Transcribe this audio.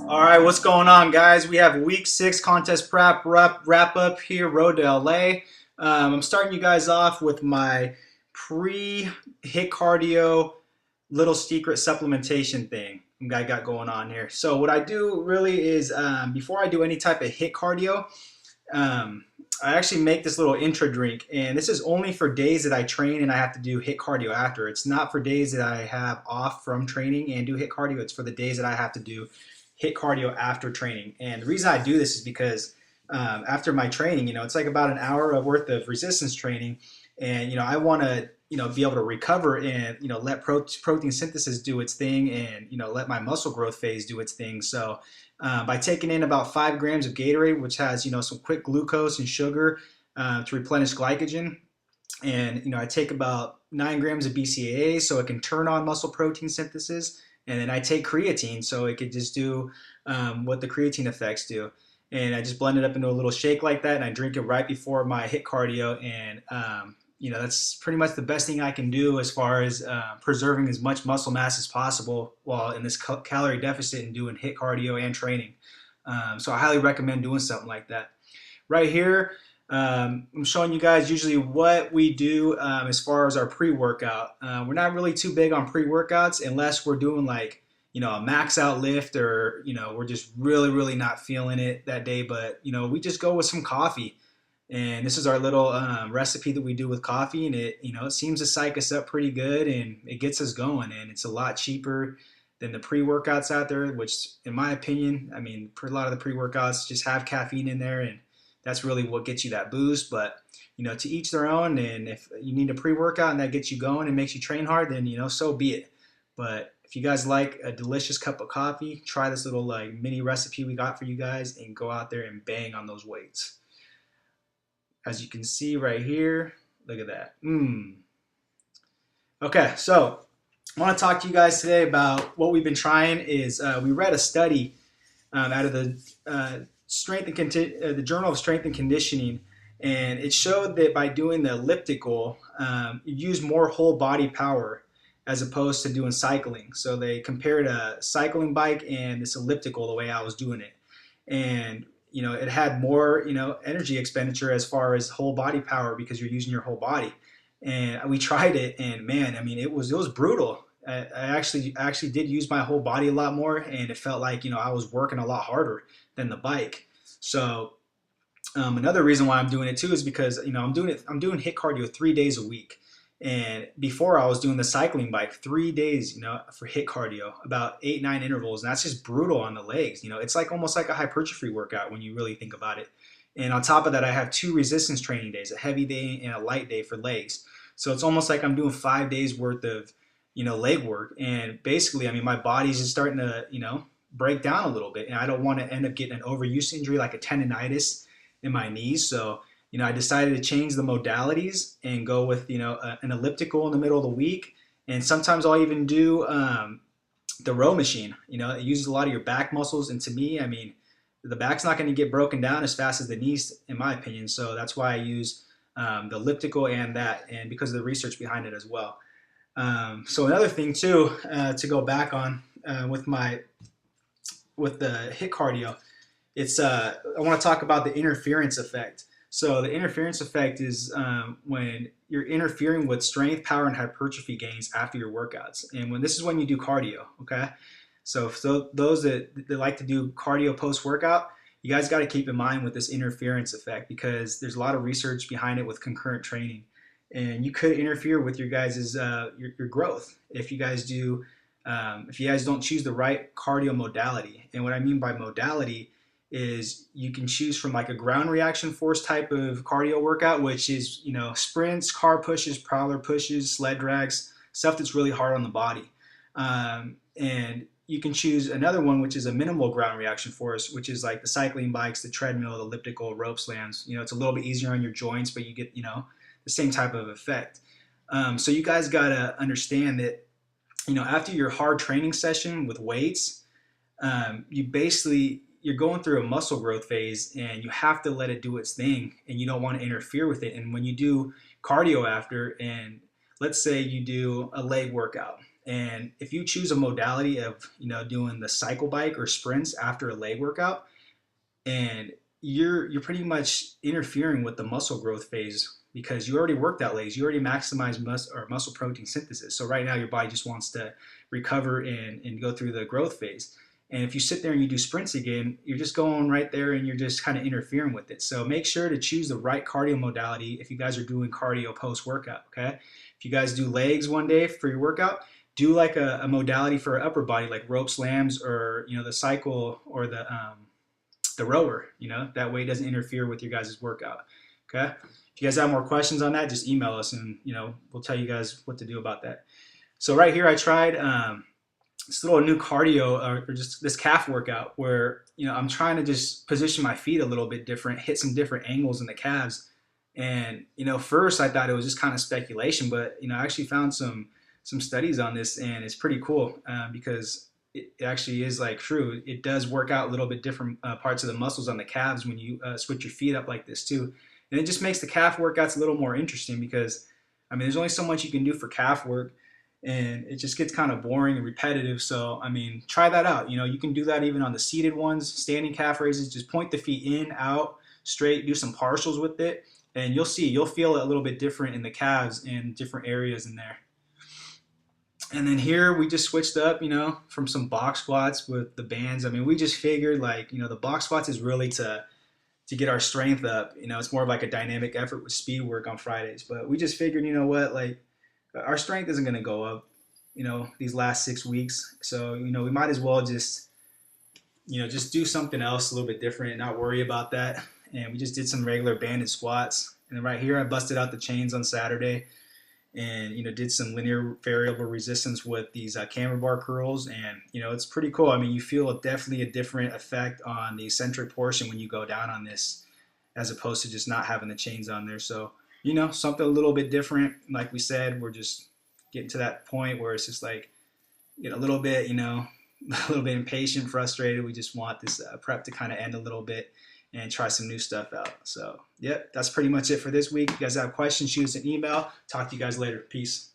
All right, what's going on, guys? We have week 6 contest prep wrap up here, road to LA. I'm starting you guys off with my pre-hit cardio little secret supplementation thing I got going on here. So what I do really is before I do any type of hit cardio, um, I actually make this little intra drink, and this is only for days that I train and I have to do hit cardio after. It's not for days that I have off from training and do hit cardio. It's for the days that I have to do hit cardio after training. And the reason I do this is because after my training, it's like about an hour of worth of resistance training, and I want to be able to recover and let protein synthesis do its thing, and let my muscle growth phase do its thing. So by taking in about 5 grams of Gatorade, which has some quick glucose and sugar to replenish glycogen, and I take about 9 grams of BCAA so it can turn on muscle protein synthesis, and then I take creatine so it could just do what the creatine effects do. And I just blend it up into a little shake like that, and I drink it right before my hit cardio. And that's pretty much the best thing I can do as far as preserving as much muscle mass as possible while in this calorie deficit and doing hit cardio and training. So I highly recommend doing something like that. Right here, I'm showing you guys usually what we do as far as our pre-workout. We're not really too big on pre-workouts unless we're doing like a max out lift, or we're just really not feeling it that day. But we just go with some coffee, and this is our little recipe that we do with coffee, and it it seems to psych us up pretty good, and it gets us going, and it's a lot cheaper than the pre-workouts out there, which in my opinion, I mean, a lot of the pre-workouts just have caffeine in there, and that's really what gets you that boost. But to each their own, and if you need a pre-workout and that gets you going and makes you train hard, then so be it. But if you guys like a delicious cup of coffee, try this little like mini recipe we got for you guys and go out there and bang on those weights. As you can see right here, look at that. Okay, so I want to talk to you guys today about what we've been trying. Is we read a study out of the the Journal of Strength and Conditioning, and it showed that by doing the elliptical, you use more whole body power as opposed to doing cycling. So they compared a cycling bike and this elliptical the way I was doing it, and it had more energy expenditure as far as whole body power because you're using your whole body. And we tried it, and man, I mean, it was brutal. I actually did use my whole body a lot more, and it felt like I was working a lot harder than the bike. So another reason why I'm doing it too is because I'm doing hit cardio 3 days a week. And before I was doing the cycling bike 3 days, for hit cardio, about 8-9 intervals, and that's just brutal on the legs. It's like almost like a hypertrophy workout when you really think about it. And on top of that, I have 2 resistance training days, a heavy day and a light day for legs. So it's almost like I'm doing 5 days worth of leg work. And basically, I mean, my body's just starting to break down a little bit, and I don't want to end up getting an overuse injury like a tendonitis in my knees. So I decided to change the modalities and go with an elliptical in the middle of the week, and sometimes I'll even do the row machine. It uses a lot of your back muscles, and to me, I mean, the back's not going to get broken down as fast as the knees, in my opinion. So that's why I use the elliptical and because of the research behind it as well. So another thing too, to go back on with the hit cardio, it's I want to talk about the interference effect. So the interference effect is when you're interfering with strength, power, and hypertrophy gains after your workouts. And this is when you do cardio, okay? So those that like to do cardio post-workout, you guys got to keep in mind with this interference effect, because there's a lot of research behind it with concurrent training. And you could interfere with your guys' your growth if you guys don't choose the right cardio modality. And what I mean by modality is you can choose from like a ground reaction force type of cardio workout, which is sprints, car pushes, prowler pushes, sled drags, stuff that's really hard on the body. And you can choose another one, which is a minimal ground reaction force, which is like the cycling bikes, the treadmill, the elliptical, rope slams. It's a little bit easier on your joints, but you get the same type of effect. So you guys gotta understand that after your hard training session with weights, you're going through a muscle growth phase, and you have to let it do its thing, and you don't want to interfere with it. And when you do cardio after, and let's say you do a leg workout, And if you choose a modality of, doing the cycle bike or sprints after a leg workout, and you're pretty much interfering with the muscle growth phase because you already worked out legs, you already maximized muscle protein synthesis. So right now your body just wants to recover and go through the growth phase. And if you sit there and you do sprints again, you're just going right there and you're just kind of interfering with it. So make sure to choose the right cardio modality if you guys are doing cardio post workout. Okay, if you guys do legs one day for your workout, do like a modality for upper body like rope slams or the cycle or the rower. That way it doesn't interfere with your guys' workout. Okay, if you guys have more questions on that, just email us and we'll tell you guys what to do about that. So right here I tried this little new cardio or just this calf workout where I'm trying to just position my feet a little bit different, hit some different angles in the calves. And first I thought it was just kind of speculation, but I actually found some studies on this, and it's pretty cool because it actually is like true. It does work out a little bit different parts of the muscles on the calves when you switch your feet up like this too. And it just makes the calf workouts a little more interesting because there's only so much you can do for calf work, and it just gets kind of boring and repetitive. So try that out. You can do that even on the seated ones, standing calf raises. Just point the feet in, out, straight, do some partials with it, and you'll feel it a little bit different in the calves and different areas in there. And then here we just switched up, from some box squats with the bands. We just figured the box squats is really to get our strength up. It's more of like a dynamic effort with speed work on Fridays. But we just figured, our strength isn't going to go up, these last 6 weeks. So, we might as well just do something else a little bit different and not worry about that. And we just did some regular banded squats. And then right here, I busted out the chains on Saturday and did some linear variable resistance with these camber bar curls, and it's pretty cool. You feel definitely a different effect on the eccentric portion when you go down on this as opposed to just not having the chains on there. So something a little bit different. Like we said, we're just getting to that point where it's just like get a little bit a little bit impatient, frustrated. We just want this prep to kind of end a little bit and try some new stuff out. So, yep, that's pretty much it for this week. If you guys have questions, shoot us an email. Talk to you guys later. Peace.